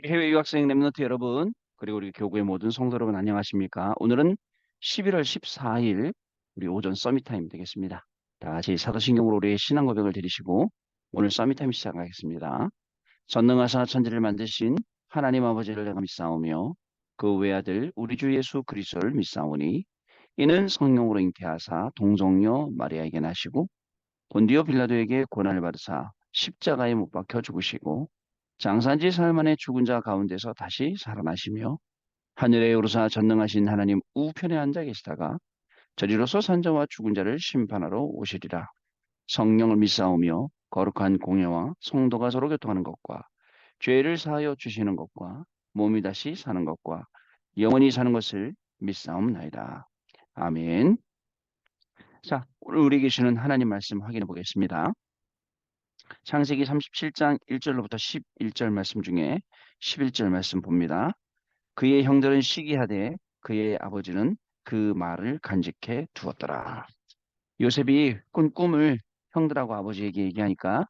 해외 유학생 랩런트 여러분, 그리고 우리 교구의 모든 성도 여러분 안녕하십니까? 오늘은 11월 14일 우리 오전 서밋 타임 되겠습니다. 다 같이 사도신경으로 우리의 신앙 고백을 드리시고 오늘 서밋 타임 시작하겠습니다. 전능하사 천지를 만드신 하나님 아버지를 내가 믿사오며 그 외아들 우리 주 예수 그리스도를 믿사오니 이는 성령으로 잉태하사 동정녀 마리아에게 나시고 본디오 빌라도에게 고난을 받으사 십자가에 못 박혀 죽으시고 장사지 사흘 만에 죽은 자 가운데서 다시 살아나시며 하늘에 오르사 전능하신 하나님 우편에 앉아 계시다가 저리로서 산자와 죽은 자를 심판하러 오시리라. 성령을 믿사오며 거룩한 공예와 성도가 서로 교통하는 것과 죄를 사하여 주시는 것과 몸이 다시 사는 것과 영원히 사는 것을 믿사옵나이다. 아멘. 자, 오늘 우리에게 주는 하나님 말씀 확인해 보겠습니다. 창세기 37장 1절로부터 11절 말씀 중에 11절 말씀 봅니다. 그의 형들은 시기하되 그의 아버지는 그 말을 간직해 두었더라. 요셉이 꾼 꿈을 형들하고 아버지에게 얘기하니까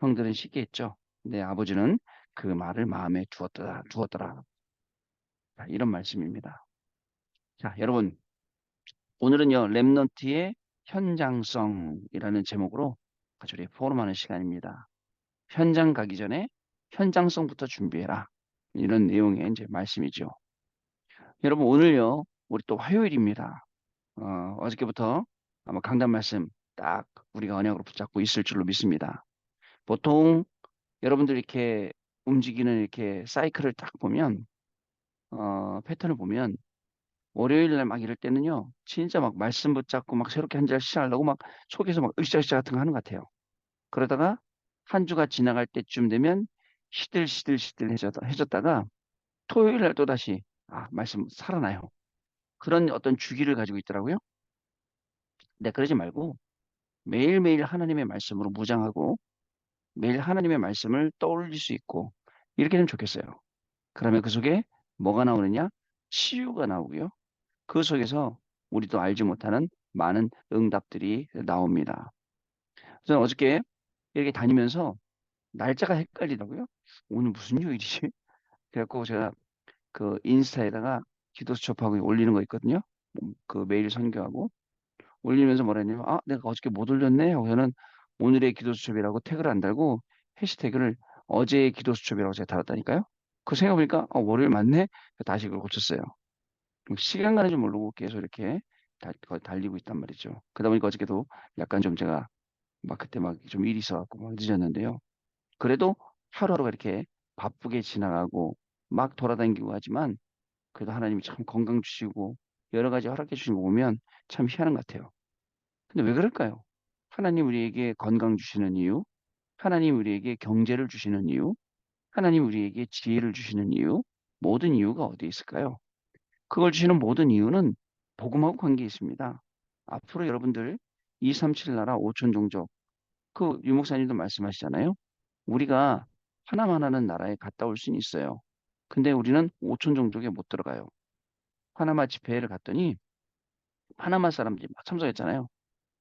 형들은 시기했죠. 근데 아버지는 그 말을 마음에 두었더라. 자, 이런 말씀입니다. 자, 여러분, 오늘은요, 랩넌트의 현장성이라는 제목으로 같이 우리 포럼하는 시간입니다. 현장 가기 전에 현장성부터 준비해라. 이런 내용의 이제 말씀이죠. 여러분, 오늘요, 우리 또 화요일입니다. 어저께부터 아마 강단 말씀 딱 우리가 언약으로 붙잡고 있을 줄로 믿습니다. 보통 여러분들 이렇게 움직이는 이렇게 사이클을 딱 보면, 패턴을 보면, 월요일 날 막 이럴 때는요, 진짜 막 말씀 붙잡고 막 새롭게 한 달 시작하려고 막 속에서 막 으쌰으쌰 같은 거 하는 것 같아요. 그러다가 한 주가 지나갈 때쯤 되면 시들시들시들 해졌다가 토요일 날 또다시, 말씀 살아나요. 그런 어떤 주기를 가지고 있더라고요. 근데 그러지 말고 매일매일 하나님의 말씀으로 무장하고 매일 하나님의 말씀을 떠올릴 수 있고 이렇게 되면 좋겠어요. 그러면 그 속에 뭐가 나오느냐? 치유가 나오고요. 그 속에서 우리도 알지 못하는 많은 응답들이 나옵니다. 저는 어저께 이렇게 다니면서 날짜가 헷갈리더라고요. 오늘 무슨 요일이지? 그래갖고 제가 그 인스타에다가 기도 수첩하고 올리는 거 있거든요. 그 매일 선교하고 올리면서 뭐라 했냐면 내가 어저께 못 올렸네 하고 저는 오늘의 기도 수첩이라고 태그를 안 달고 해시태그를 어제의 기도 수첩이라고 제가 달았다니까요. 그 생각해보니까 월요일 맞네. 다시 그걸 고쳤어요. 시간 가는 줄 모르고 계속 이렇게 그걸 달리고 있단 말이죠. 그러다 보니까 어저께도 약간 좀 제가 막 그때 막 좀 일이 있어갖고 막 늦었는데요. 그래도 하루하루가 이렇게 바쁘게 지나가고 막 돌아다니고 하지만 그래도 하나님이 참 건강 주시고 여러 가지 허락해 주신 거 보면 참 희한한 것 같아요. 근데 왜 그럴까요? 하나님 우리에게 건강 주시는 이유, 하나님 우리에게 경제를 주시는 이유, 하나님 우리에게 지혜를 주시는 이유, 모든 이유가 어디에 있을까요? 그걸 주시는 모든 이유는 복음하고 관계 있습니다. 앞으로 여러분들 237 나라 5천 종족, 그 유목사님도 말씀하시잖아요. 우리가 하나만 하는 나라에 갔다 올 수는 있어요. 근데 우리는 5천 종족에 못 들어가요. 파나마 집회를 갔더니 파나마 사람들이 막 참석했잖아요.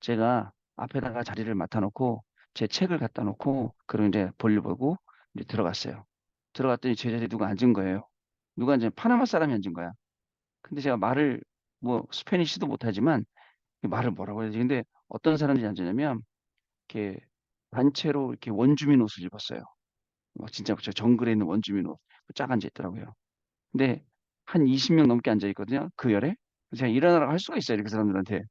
제가 앞에다가 자리를 맡아놓고 제 책을 갖다 놓고 그런 이제 볼일 보고 이제 들어갔어요. 들어갔더니 제 자리에 누가 앉은 거예요. 누가 앉은 파나마 사람이 앉은 거야. 근데 제가 말을 뭐 스페니쉬도 못하지만 말을 뭐라고 해야지. 근데 어떤 사람들이 앉았냐면 이렇게 단체로 이렇게 원주민 옷을 입었어요. 막 진짜 저 정글에 있는 원주민 옷 쫙 앉아 있더라고요. 근데 한 20명 넘게 앉아 있거든요. 그 열에. 제가 일어나라고 할 수가 있어요. 그 사람들한테.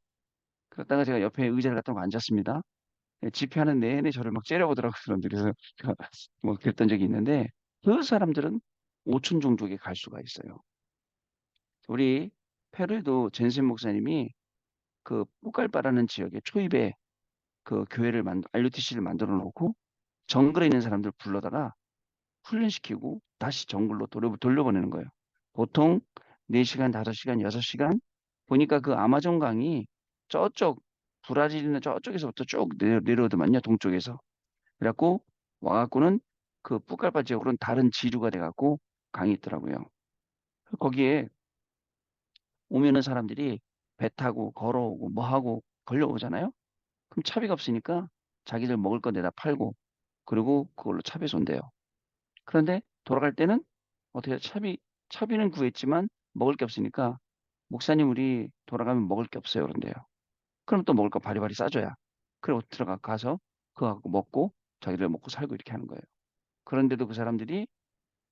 그러다가 제가 옆에 의자를 갖다 놓고 앉았습니다. 집회하는 내내 저를 막 째려보더라고요, 사람들이. 그래서 제가 뭐 그랬던 적이 있는데, 그 사람들은 5천 종족에 갈 수가 있어요. 우리 페루에도 젠센 목사님이 그 뿌깔바라는 지역에 초입에 그 교회를 RUTC를 만들어 놓고 정글에 있는 사람들 불러다가 훈련시키고 다시 정글로 돌려보내는 거예요. 보통 4시간, 5시간, 6시간 보니까 그 아마존 강이 저쪽 브라질이나 저쪽에서부터 쭉 내려오더만요, 동쪽에서. 그래갖고 와갖고는 그 뿌깔바 지역으로는 다른 지류가 돼갖고 강이 있더라고요. 거기에 오면은 사람들이 배 타고 걸어오고 뭐 하고 걸려오잖아요. 그럼 차비가 없으니까 자기들 먹을 거 내다 팔고 그리고 그걸로 차비서 온대요. 그런데 돌아갈 때는 어떻게 차비는 구했지만 먹을 게 없으니까 목사님 우리 돌아가면 먹을 게 없어요. 그런데요. 그럼 또 먹을 거 바리바리 싸줘야. 그리고 가서 그거 갖고 먹고 자기들 먹고 살고 이렇게 하는 거예요. 그런데도 그 사람들이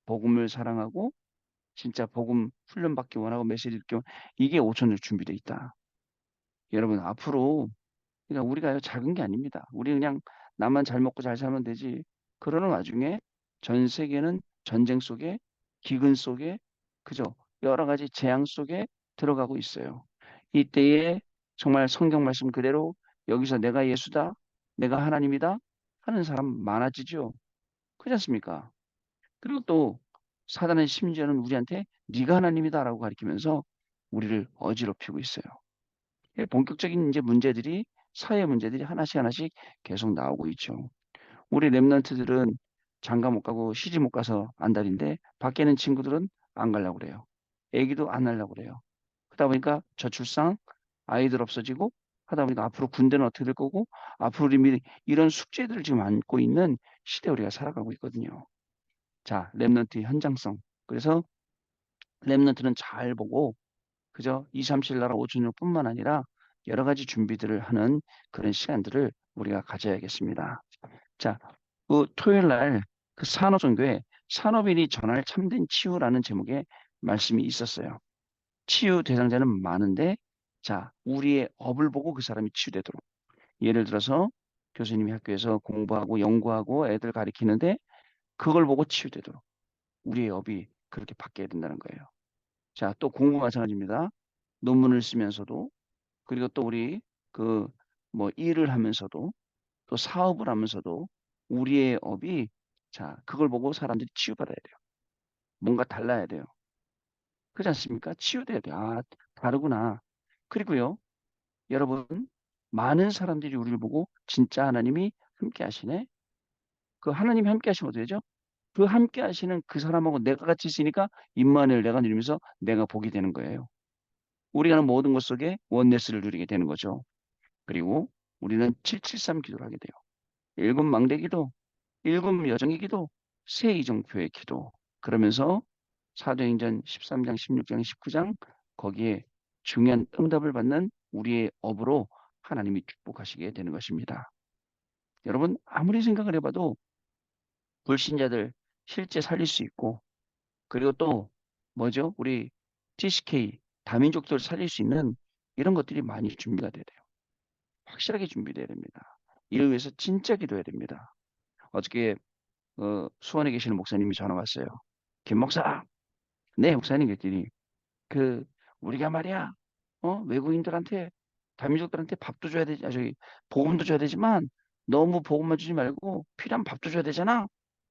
복음을 사랑하고 진짜 복음 훈련받기 원하고 메시지 듣기 이게 5천년 준비돼 있다. 여러분 앞으로 그러니까 우리가 작은 게 아닙니다. 우리 그냥 나만 잘 먹고 잘 살면 되지. 그러는 와중에 전 세계는 전쟁 속에 기근 속에 그죠? 여러 가지 재앙 속에 들어가고 있어요. 이때에 정말 성경 말씀 그대로 여기서 내가 예수다, 내가 하나님이다 하는 사람 많아지죠. 그렇지 않습니까? 그리고 또 사단은 심지어는 우리한테 네가 하나님이다라고 가리키면서 우리를 어지럽히고 있어요. 본격적인 이제 문제들이 사회 문제들이 하나씩 하나씩 계속 나오고 있죠. 우리 랩런트들은 장가 못 가고 시집 못 가서 안달인데 밖에 있는 친구들은 안 가려고 그래요. 애기도 안 하려고 그래요. 그러다 보니까 저출산, 아이들 없어지고 하다 보니까 앞으로 군대는 어떻게 될 거고 앞으로 우리 이런 숙제들을 지금 안고 있는 시대 우리가 살아가고 있거든요. 자, 랩런트의 현장성. 그래서 랩런트는 잘 보고 그저 237 나라 5천년뿐만 아니라 여러 가지 준비들을 하는 그런 시간들을 우리가 가져야겠습니다. 자, 그 토요일 날 그 산업선교회 산업인이 전할 참된 치유라는 제목의 말씀이 있었어요. 치유 대상자는 많은데 자, 우리의 업을 보고 그 사람이 치유되도록. 예를 들어서 교수님이 학교에서 공부하고 연구하고 애들 가리키는데 그걸 보고 치유되도록 우리의 업이 그렇게 바뀌어야 된다는 거예요. 자, 또 공부 마찬가지입니다. 논문을 쓰면서도 그리고 또 우리 그 뭐 일을 하면서도 또 사업을 하면서도 우리의 업이 자, 그걸 보고 사람들이 치유받아야 돼요. 뭔가 달라야 돼요. 그렇지 않습니까? 치유돼야 돼요. 아, 다르구나. 그리고요, 여러분, 많은 사람들이 우리를 보고 진짜 하나님이 함께 하시네. 그 하나님이 함께 하시면 어떻게 되죠? 그 함께 하시는 그 사람하고 내가 같이 있으니까 임마누엘 내가 누리면서 내가 복이 되는 거예요. 우리가 하는 모든 것 속에 원네스를 누리게 되는 거죠. 그리고 우리는 773 기도를 하게 돼요. 일곱 망대 기도, 일곱 여정의 기도, 세 이정표의 기도. 그러면서 사도행전 13장, 16장, 19장 거기에 중요한 응답을 받는 우리의 업으로 하나님이 축복하시게 되는 것입니다. 여러분 아무리 생각을 해봐도 불신자들 실제 살릴 수 있고 그리고 또 뭐죠? 우리 TCK 다민족들 살릴 수 있는 이런 것들이 많이 준비가 돼야 돼요. 확실하게 준비돼야 됩니다. 이를 위해서 진짜 기도해야 됩니다. 어저께 수원에 계시는 목사님이 전화 왔어요. 김 목사, 네 목사님 그랬더니 그 우리가 말이야, 외국인들한테 다민족들한테 밥도 줘야 되지, 저기 복음도 줘야 되지만 너무 복음만 주지 말고 필요한 밥도 줘야 되잖아.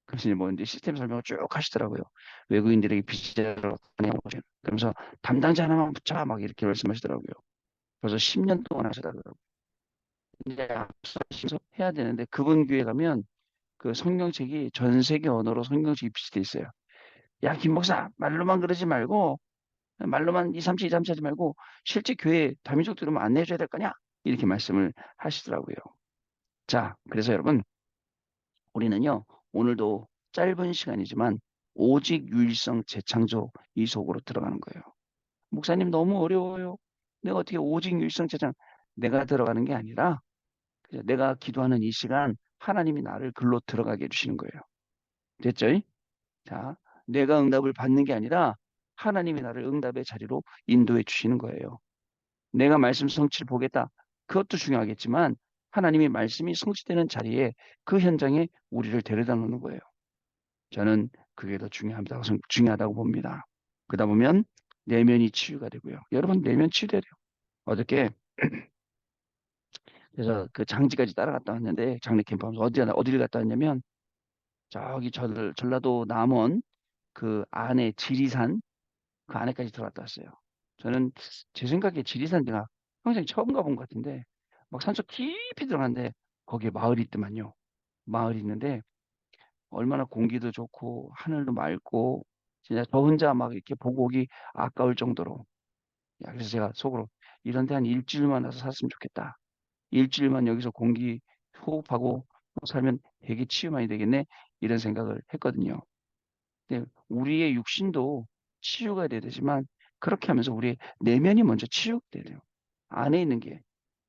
그래서 이제 뭐 이제 시스템 설명을 쭉 하시더라고요. 외국인들에게 빚을 어떠냐고 그러면서 담당자 하나만 붙여 막 이렇게 말씀하시더라고요. 그래서 10년 동안 하시더라고요. 이제 앞서서 해야 되는데 그분 교회 가면 그 성경책이 전 세계 언어로 성경책이 비치돼 있어요. 야, 김 목사, 말로만 그러지 말고, 말로만 237, 237 하지 말고, 실제 교회 다민족 들으면 안내해줘야 될 거냐? 이렇게 말씀을 하시더라고요. 자, 그래서 여러분, 우리는요, 오늘도 짧은 시간이지만, 오직 유일성 재창조 이 속으로 들어가는 거예요. 목사님 너무 어려워요. 내가 어떻게 오직 유일성 재창, 내가 들어가는 게 아니라, 그죠? 내가 기도하는 이 시간, 하나님이 나를 글로 들어가게 해주시는 거예요. 됐죠? 자, 내가 응답을 받는 게 아니라 하나님이 나를 응답의 자리로 인도해 주시는 거예요. 내가 말씀 성취를 보겠다. 그것도 중요하겠지만 하나님이 말씀이 성취되는 자리에 그 현장에 우리를 데려다 놓는 거예요. 저는 그게 더 중요하다고 봅니다. 그러다 보면 내면이 치유가 되고요. 여러분 내면 치유돼요. 어저께 그래서 그 장지까지 따라갔다 왔는데 장례 캠프 하면서 어디를 갔다 왔냐면 저기 전라도 남원 그 안에 지리산 그 안에까지 들어갔다 왔어요. 저는 제 생각에 지리산 제가 평생 처음 가본 것 같은데 막 산속 깊이 들어갔는데 거기에 마을이 있더만요. 마을이 있는데 얼마나 공기도 좋고 하늘도 맑고 진짜 저 혼자 막 이렇게 보고 오기 아까울 정도로 야 그래서 제가 속으로 이런 데 한 일주일만 와서 살았으면 좋겠다. 일주일만 여기서 공기 호흡하고 살면 되게 치유 많이 되겠네 이런 생각을 했거든요. 근데 우리의 육신도 치유가 돼야 되지만 그렇게 하면서 우리의 내면이 먼저 치유돼야 돼요. 안에 있는 게.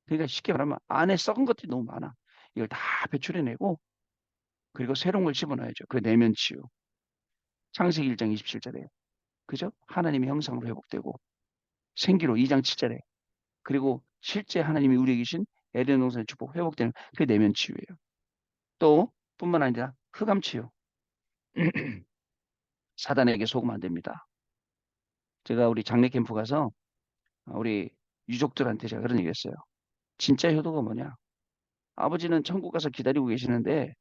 그러니까 쉽게 말하면 안에 썩은 것들이 너무 많아. 이걸 다 배출해내고 그리고 새로운 걸 집어넣어야죠. 그 내면 치유. 창세기 1장 27절에 그죠? 하나님의 형상으로 회복되고 생기로 2장 7절에 그리고 실제 하나님이 우리에게 주신 에덴 동산의 축복 회복되는 그 내면 치유예요. 또 뿐만 아니라 흑암 치유. 사단에게 속으면 안 됩니다. 제가 우리 장례 캠프 가서 우리 유족들한테 제가 그런 얘기 했어요. 진짜 효도가 뭐냐? 아버지는 천국 가서 기다리고 계시는데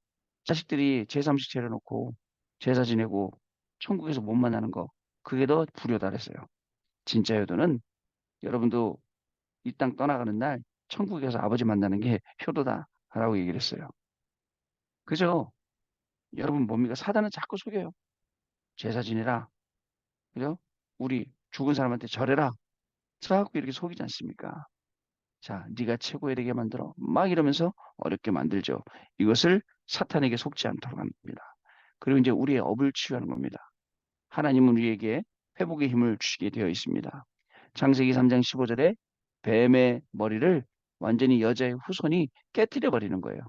자식들이 제3식 차려놓고 제사 지내고 천국에서 못 만나는 거 그게 더 불효다 그랬어요. 진짜 효도는 여러분도 이 땅 떠나가는 날 천국에서 아버지 만나는 게 효도다라고 얘기를 했어요. 그죠? 여러분 뭡니까? 사단은 자꾸 속여요. 제사 지내라. 그죠? 우리 죽은 사람한테 절해라. 자꾸 이렇게 속이지 않습니까? 자, 네가 최고의 되게 만들어. 막 이러면서 어렵게 만들죠. 이것을 사탄에게 속지 않도록 합니다. 그리고 이제 우리의 업을 치유하는 겁니다. 하나님은 우리에게 회복의 힘을 주시게 되어 있습니다. 창세기 3장 15절에 뱀의 머리를 완전히 여자의 후손이 깨뜨려 버리는 거예요.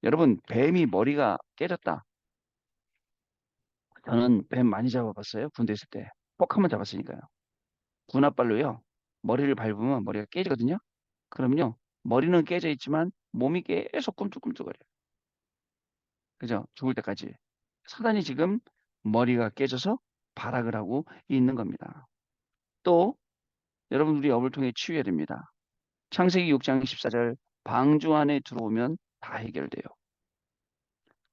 여러분, 뱀이 머리가 깨졌다. 저는 뱀 많이 잡아봤어요. 군대 있을 때. 꼭 한번 잡았으니까요. 군홧발로요. 머리를 밟으면 머리가 깨지거든요. 그럼요. 머리는 깨져 있지만 몸이 계속 꿈틀꿈틀거려요. 그죠? 죽을 때까지. 사단이 지금 머리가 깨져서 발악을 하고 있는 겁니다. 또 여러분 우리 업을 통해 치유해야 됩니다. 창세기 6장 14절 방주 안에 들어오면 다 해결돼요.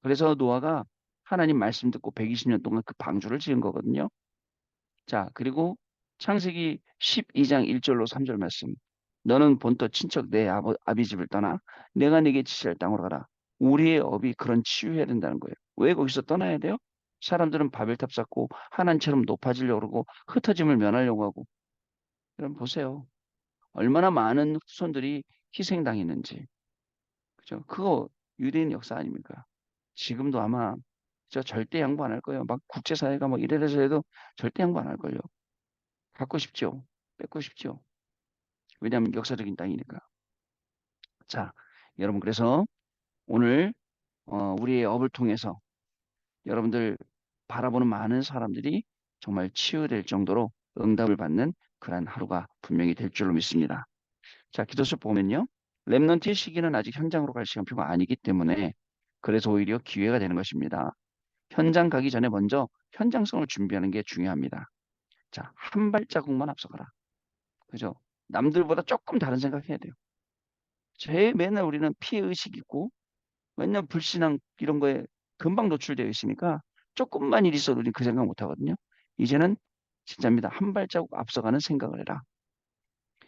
그래서 노아가 하나님 말씀 듣고 120년 동안 그 방주를 지은 거거든요. 자, 그리고 창세기 12장 1절로 3절 말씀. 너는 본토 친척 내 아비 집을 떠나 내가 네게 지시할 땅으로 가라. 우리의 업이 그런 치유해야 된다는 거예요. 왜 거기서 떠나야 돼요? 사람들은 바벨탑 쌓고 하나님처럼 높아지려고 그러고 흩어짐을 면하려고 하고. 여러분 보세요. 얼마나 많은 후손들이 희생당했는지. 그죠? 그거 유대인 역사 아닙니까? 지금도 아마 저 절대 양보 안 할 거예요. 막 국제사회가 막 이래서 해도 절대 양보 안 할 걸요. 갖고 싶죠. 뺏고 싶죠. 왜냐하면 역사적인 땅이니까. 자, 여러분 그래서 오늘 우리의 업을 통해서 여러분들 바라보는 많은 사람들이 정말 치유될 정도로 응답을 받는 그러한 하루가 분명히 될 줄로 믿습니다. 자, 기도서 보면요. 렘넌트의 시기는 아직 현장으로 갈 시간표가 아니기 때문에 그래서 오히려 기회가 되는 것입니다. 현장 가기 전에 먼저 현장성을 준비하는 게 중요합니다. 자, 한 발자국만 앞서가라. 그죠? 남들보다 조금 다른 생각해야 돼요. 제일 맨날 우리는 피해의식 있고 맨날 불신앙 이런 거에 금방 노출되어 있으니까 조금만 일 있어도 우리는 그 생각 못 하거든요. 이제는 진짜입니다. 한 발자국 앞서가는 생각을 해라.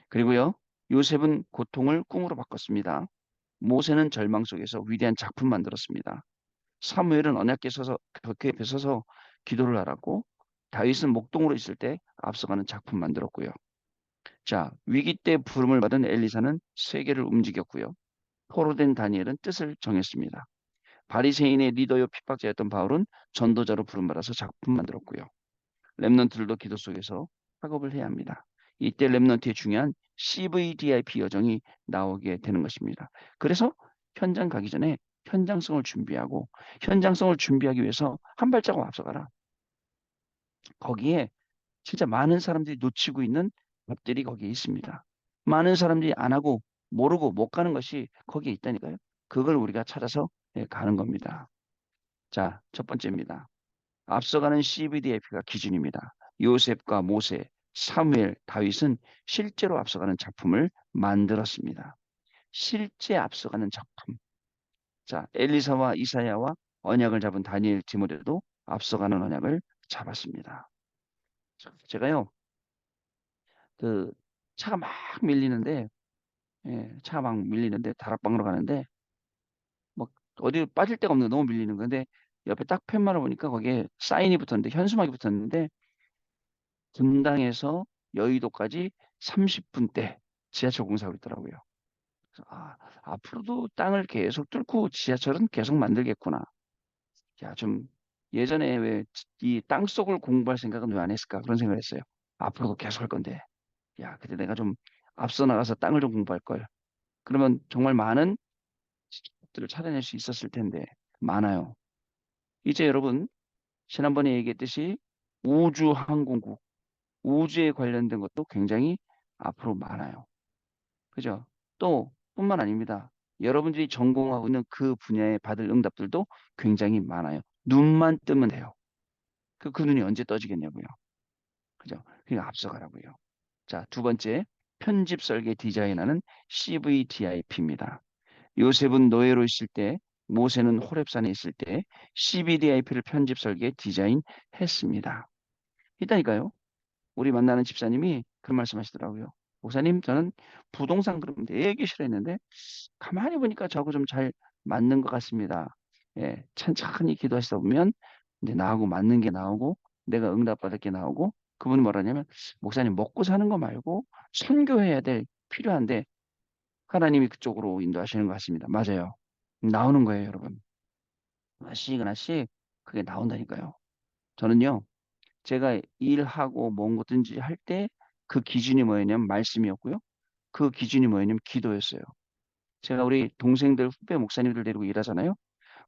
그리고요. 요셉은 고통을 꿈으로 바꿨습니다. 모세는 절망 속에서 위대한 작품 만들었습니다. 사무엘은 언약궤 서서 그 옆에 서서 기도를 하라고 다윗은 목동으로 있을 때 앞서가는 작품 만들었고요. 자, 위기 때 부름을 받은 엘리사는 세계를 움직였고요. 포로된 다니엘은 뜻을 정했습니다. 바리새인의 리더요 핍박자였던 바울은 전도자로 부름받아서 작품 만들었고요. 렘넌트들도 기도 속에서 작업을 해야 합니다. 이때 렘넌트의 중요한 CVDIP 여정이 나오게 되는 것입니다. 그래서 현장 가기 전에 현장성을 준비하고 현장성을 준비하기 위해서 한 발자국 앞서가라. 거기에 진짜 많은 사람들이 놓치고 있는 것들이 거기에 있습니다. 많은 사람들이 안 하고 모르고 못 가는 것이 거기에 있다니까요. 그걸 우리가 찾아서 가는 겁니다. 자, 첫 번째입니다. 앞서가는 CVDIP가 기준입니다. 요셉과 모세, 사무엘, 다윗은 실제로 앞서가는 작품을 만들었습니다. 실제 앞서가는 작품. 자, 엘리사와 이사야와 언약을 잡은 다니엘, 디모데도 앞서가는 언약을 잡았습니다. 제가요, 그 차가 막 밀리는데, 차가 막 밀리는데 다락방으로 가는데 막 어디 빠질 데가 없는 거 너무 밀리는 건데 옆에 딱 팻말을 보니까 거기에 사인이 붙었는데 현수막이 붙었는데 분당에서 여의도까지 30분대 지하철 공사하고 있더라고요. 그래서 앞으로도 땅을 계속 뚫고 지하철은 계속 만들겠구나. 야, 좀 예전에 왜 이 땅속을 공부할 생각은 왜 안 했을까? 그런 생각을 했어요. 앞으로도 계속 할 건데. 야, 그때 내가 좀 앞서 나가서 땅을 좀 공부할 걸. 그러면 정말 많은 것들을 찾아낼 수 있었을 텐데 많아요. 이제 여러분 지난번에 얘기했듯이 우주항공국, 우주에 관련된 것도 굉장히 앞으로 많아요. 그죠? 또 뿐만 아닙니다. 여러분들이 전공하고 있는 그 분야에 받을 응답들도 굉장히 많아요. 눈만 뜨면 돼요. 그 눈이 언제 떠지겠냐고요. 그죠? 그러니까 앞서가라고요. 자, 두 번째, 편집 설계 디자인하는 CVDIP입니다. 요셉은 노예로 있을 때, 모세는 호렙산에 있을 때 CVDIP를 편집 설계 디자인했습니다. 있다니까요. 우리 만나는 집사님이 그 말씀하시더라고요. 목사님, 저는 부동산 그럼 되게 싫어했는데 가만히 보니까 저하고 좀 잘 맞는 것 같습니다. 예, 천천히 기도하시다 보면 이제 나하고 맞는 게 나오고 내가 응답받을 게 나오고 그분이 뭐라냐면 목사님 먹고 사는 거 말고 선교해야 될 필요한데 하나님이 그쪽으로 인도하시는 것 같습니다. 맞아요. 나오는 거예요, 여러분. 하나씩 하나씩 그게 나온다니까요. 저는요, 제가 일하고 뭐든지 할 때 그 기준이 뭐였냐면 말씀이었고요. 그 기준이 뭐였냐면 기도였어요. 제가 우리 동생들 후배 목사님들 데리고 일하잖아요.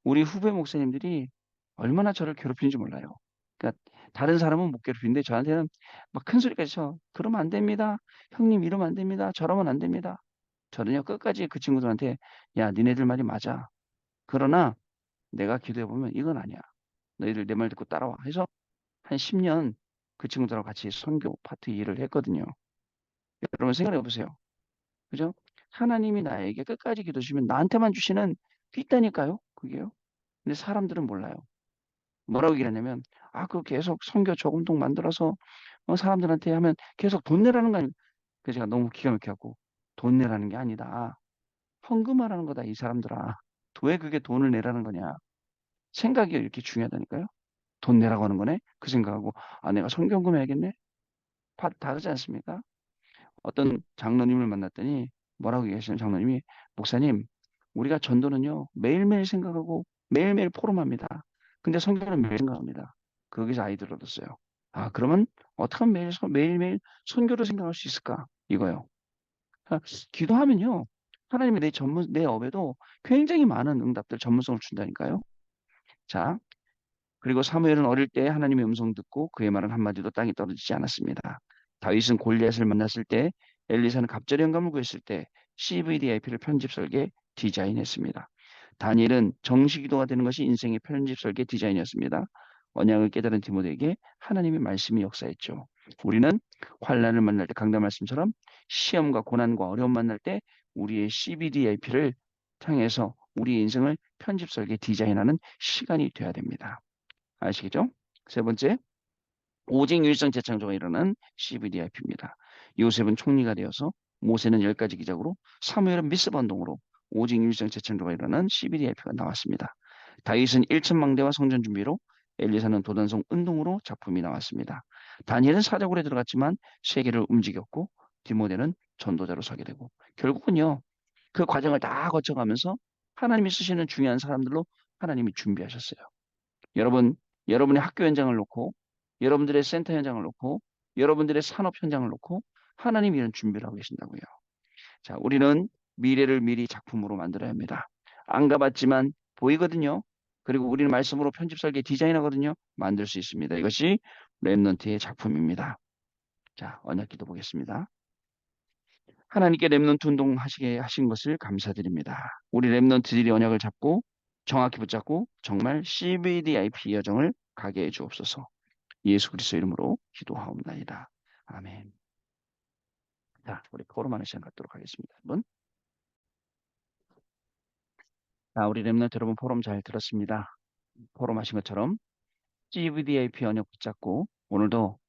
우리 후배 목사님들이 얼마나 저를 괴롭히는지 몰라요. 그러니까 다른 사람은 못 괴롭히는데 저한테는 막 큰 소리까지 쳐. 그러면 안 됩니다. 형님 이러면 안 됩니다. 저러면 안 됩니다. 저는요 끝까지 그 친구들한테 야 니네들 말이 맞아. 그러나 내가 기도해 보면 이건 아니야. 너희들 내 말 듣고 따라와. 해서 한 10년 그 친구들하고 같이 선교 파트 일을 했거든요. 여러분 생각해 보세요. 그죠? 하나님이 나에게 끝까지 기도 주시면 나한테만 주시는 게 있다니까요. 그게요. 근데 사람들은 몰라요. 뭐라고 얘기를 하냐면 아, 그 계속 선교 저금통 만들어서 사람들한테 하면 계속 돈 내라는 거 아니에요. 그래서 제가 너무 기가 막혀갖고 돈 내라는 게 아니다. 헌금하라는 거다, 이 사람들아. 왜 그게 돈을 내라는 거냐. 생각이 이렇게 중요하다니까요. 돈 내라고 하는 거네. 그 생각하고 아, 내가 선교금 해야겠네. 다르지 않습니까? 어떤 장로님을 만났더니 뭐라고 얘기하시는 장로님이 목사님 우리가 전도는요 매일매일 생각하고 매일매일 포럼합니다. 근데 성경은 매일 생각합니다. 거기서 아이디어를 얻었어요. 아 그러면 어떻게 하면 매일매일 선교를 생각할 수 있을까 이거요. 아, 기도하면요 하나님이 내 업에도 굉장히 많은 응답들 전문성을 준다니까요. 자 그리고 사무엘은 어릴 때 하나님의 음성 듣고 그의 말은 한마디도 땅에 떨어지지 않았습니다. 다윗은 골리앗을 만났을 때, 엘리사는 갑절의 영감을 구했을 때 CVDIP를 편집 설계 디자인했습니다. 다니엘은 정식 기도가 되는 것이 인생의 편집 설계 디자인이었습니다. 언약을 깨달은 디모데에게 하나님의 말씀이 역사했죠. 우리는 환란을 만날 때 강단 말씀처럼 시험과 고난과 어려움 만날 때 우리의 CVDIP를 향해서 우리의 인생을 편집 설계 디자인하는 시간이 돼야 됩니다. 아시겠죠? 세 번째, 오직 유일성 재창조가 일어난 CVDIP입니다. 요셉은 총리가 되어서 모세는 10가지 기적으로 사무엘은 미스 반동으로 오직 유일성 재창조가 일어난 CVDIP가 나왔습니다. 다윗은 일천망대와 성전 준비로 엘리사는 도단성 운동으로 작품이 나왔습니다. 다니엘은 사적으로 들어갔지만 세계를 움직였고 디모데는 전도자로 서게 되고 결국은요 그 과정을 다 거쳐가면서 하나님이 쓰시는 중요한 사람들로 하나님이 준비하셨어요. 여러분, 여러분의 학교 현장을 놓고, 여러분들의 센터 현장을 놓고, 여러분들의 산업 현장을 놓고, 하나님이 이런 준비를 하고 계신다고요. 자, 우리는 미래를 미리 작품으로 만들어야 합니다. 안 가봤지만 보이거든요. 그리고 우리는 말씀으로 편집 설계 디자인하거든요. 만들 수 있습니다. 이것이 랩넌트의 작품입니다. 자, 언약 기도 보겠습니다. 하나님께 랩넌트 운동하시게 하신 것을 감사드립니다. 우리 랩넌트들이 언약을 잡고 정확히 붙잡고 정말 CVDIP 여정을 가게 해 주옵소서. 예수 그리스도 이름으로 기도하옵나이다. 아멘. 자, 우리 포럼하는 시간 갖도록 하겠습니다. 여러분. 자, 우리 랩넌트 여러분 포럼 잘 들었습니다. 포럼하신 것처럼 CVDIP 언약 붙잡고 오늘도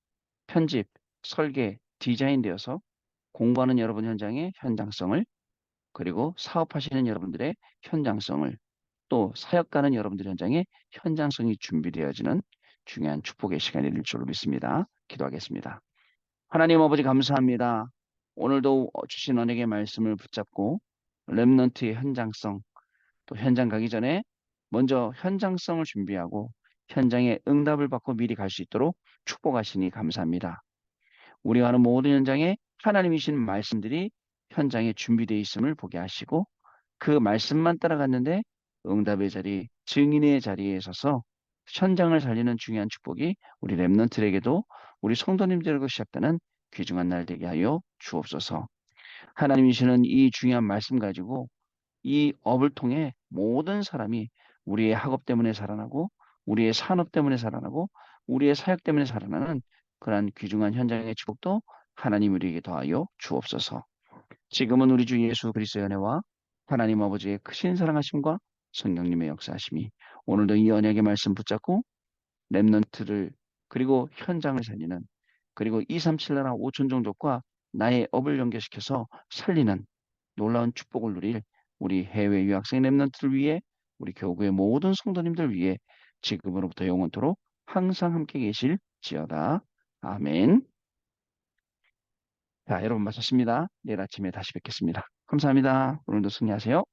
편집, 설계, 디자인 되어서 공부하는 여러분 현장의 현장성을 그리고 사업하시는 여러분들의 현장성을 또 사역가는 여러분들 현장에 현장성이 준비되어지는 중요한 축복의 시간이 될 줄로 믿습니다. 기도하겠습니다. 하나님 아버지 감사합니다. 오늘도 주신 언약의 말씀을 붙잡고 렘넌트의 현장성 또 현장 가기 전에 먼저 현장성을 준비하고 현장에 응답을 받고 미리 갈 수 있도록 축복하시니 감사합니다. 우리가 하는 모든 현장에 하나님이신 말씀들이 현장에 준비되어 있음을 보게 하시고 그 말씀만 따라갔는데 응답의 자리, 증인의 자리에 서서 현장을 살리는 중요한 축복이 우리 렘넌트에게도 우리 성도님들에게 시작되는 귀중한 날 되게 하여 주옵소서. 하나님이 주시는 이 중요한 말씀 가지고 이 업을 통해 모든 사람이 우리의 학업 때문에 살아나고 우리의 산업 때문에 살아나고 우리의 사역 때문에 살아나는 그러한 귀중한 현장의 축복도 하나님 우리에게 더하여 주옵소서. 지금은 우리 주 예수 그리스도의 은혜와 하나님 아버지의 크신 사랑하심과 성령님의 역사하심이 오늘도 이 언약의 말씀 붙잡고 렘넌트를 그리고 현장을 살리는 그리고 237 나라 5천 종족과 나의 업을 연결시켜서 살리는 놀라운 축복을 누릴 우리 해외 유학생 렘넌트를 위해 우리 교구의 모든 성도님들 위해 지금으로부터 영원토록 항상 함께 계실지어다. 아멘. 자, 여러분 마쳤습니다. 내일 아침에 다시 뵙겠습니다. 감사합니다. 오늘도 승리하세요.